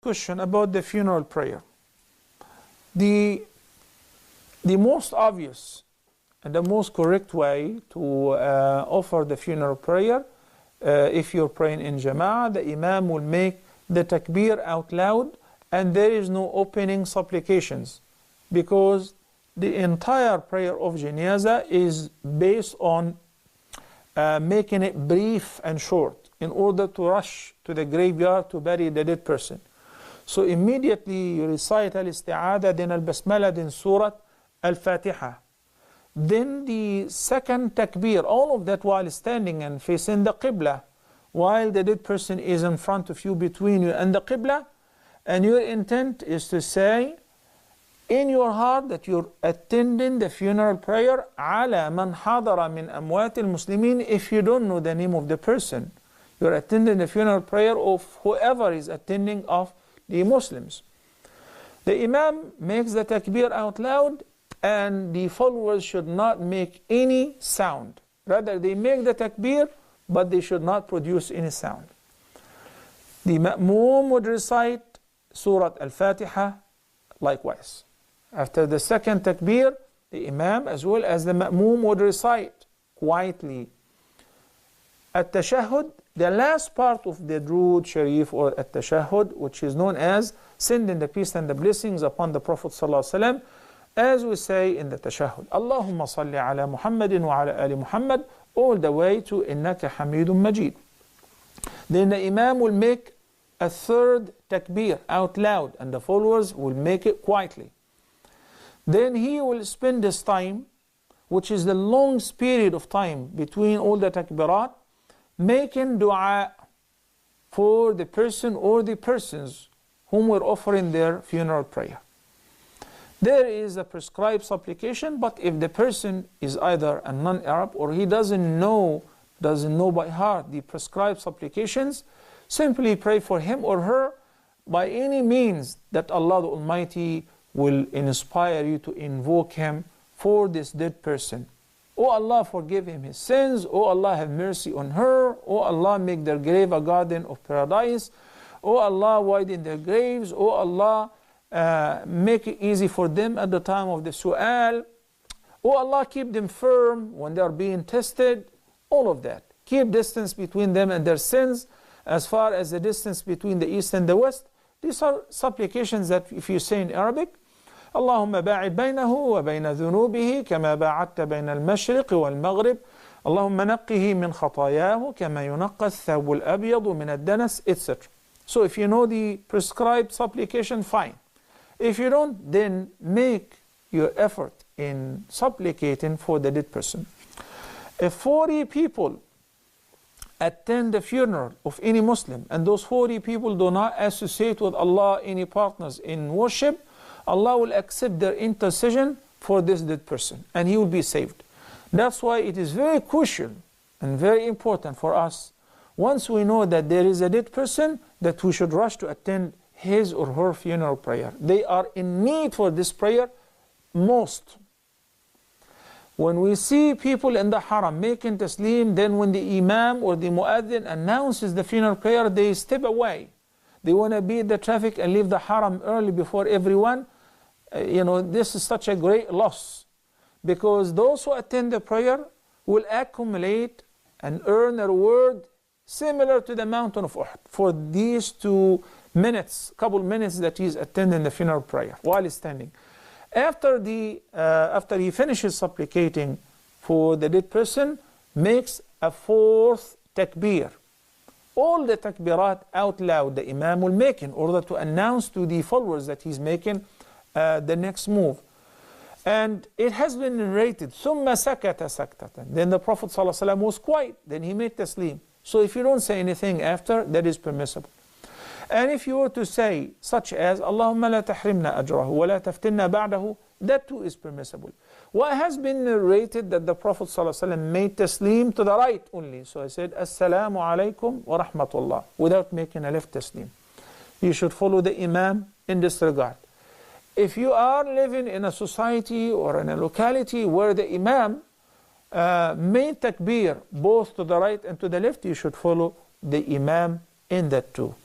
question about the funeral prayer. The most obvious and the most correct way to offer the funeral prayer, if you're praying in Jama'ah, the Imam will make the takbir out loud and there is no opening supplications, because the entire prayer of Janazah is based on making it brief and short in order to rush to the graveyard to bury the dead person. So immediately you recite al-isti'adah, then al-basmala, then Surah al-Fatiha. Then the second takbir, all of that while standing and facing the Qibla, while the dead person is in front of you, between you and the Qibla, and your intent is to say in your heart that you're attending the funeral prayer ala man hadara min amwat al-muslimin. If you don't know the name of the person, you're attending the funeral prayer of whoever is attending of the Muslims. The Imam makes the takbir out loud and the followers should not make any sound. Rather, they make the takbir, but they should not produce any sound. The Ma'moom would recite Surah Al-Fatiha likewise. After the second takbir, the Imam as well as the Ma'moom would recite quietly At-Tashahhud, the last part of the Durood Sharif or At-Tashahhud, which is known as sending the peace and the blessings upon the Prophet ﷺ, as we say in the Tashahhud, Allahumma salli ala Muhammadin wa ala ali Muhammad, all the way to Innaka Hamidun Majid. Then the Imam will make a third takbir out loud and the followers will make it quietly. Then he will spend this time, which is the longest period of time between all the takbirat, making dua for the person or the persons whom we're offering their funeral prayer. There is a prescribed supplication, but if the person is either a non-Arab or he doesn't know by heart the prescribed supplications, simply pray for him or her by any means that Allah the Almighty will inspire you to invoke him for this dead person. Oh Allah, forgive him his sins. Oh Allah, have mercy on her. Oh Allah, make their grave a garden of paradise. Oh Allah, widen their graves. Oh Allah, make it easy for them at the time of the su'al. Oh Allah, keep them firm when they are being tested. All of that. Keep distance between them and their sins as far as the distance between the east and the west. These are supplications that if you say in Arabic, اللهم باعد بينه وبين ذنوبه كما باعدت بين المشرق والمغرب اللهم نقه من خطاياه كما ينقى الثوب الأبيض من الدنس, etc. So if you know the prescribed supplication, fine. If you don't, then make your effort in supplicating for the dead person. If 40 people attend the funeral of any Muslim and those 40 people do not associate with Allah any partners in worship, Allah will accept their intercession for this dead person and he will be saved. That's why it is very crucial and very important for us, once we know that there is a dead person, that we should rush to attend his or her funeral prayer. They are in need for this prayer most. When we see people in the haram making taslim, then when the imam or the muaddin announces the funeral prayer, they step away. They want to beat the traffic and leave the haram early before everyone. This is such a great loss, because those who attend the prayer will accumulate and earn a reward similar to the mountain of Uhud for these 2 minutes, couple minutes that he is attending the funeral prayer while he's standing. After he finishes supplicating for the dead person, makes a 4th takbir. All the takbirat out loud the Imam will make in order to announce to the followers that he's making the next move. And it has been narrated, ثُمَّ سَكَتَ سَكْتَةً. Then the Prophet ﷺ was quiet, then he made taslim. So if you don't say anything after, that is permissible. And if you were to say, such as, اللهم لا تحرمنا أجره ولا تفتنا بعده, that too is permissible. What has been narrated that the Prophet ﷺ made taslim to the right only. So I said, Assalamu alaikum wa rahmatullah, without making a left taslim. You should follow the Imam in this regard. If you are living in a society or in a locality where the Imam made takbir both to the right and to the left, you should follow the Imam in that too.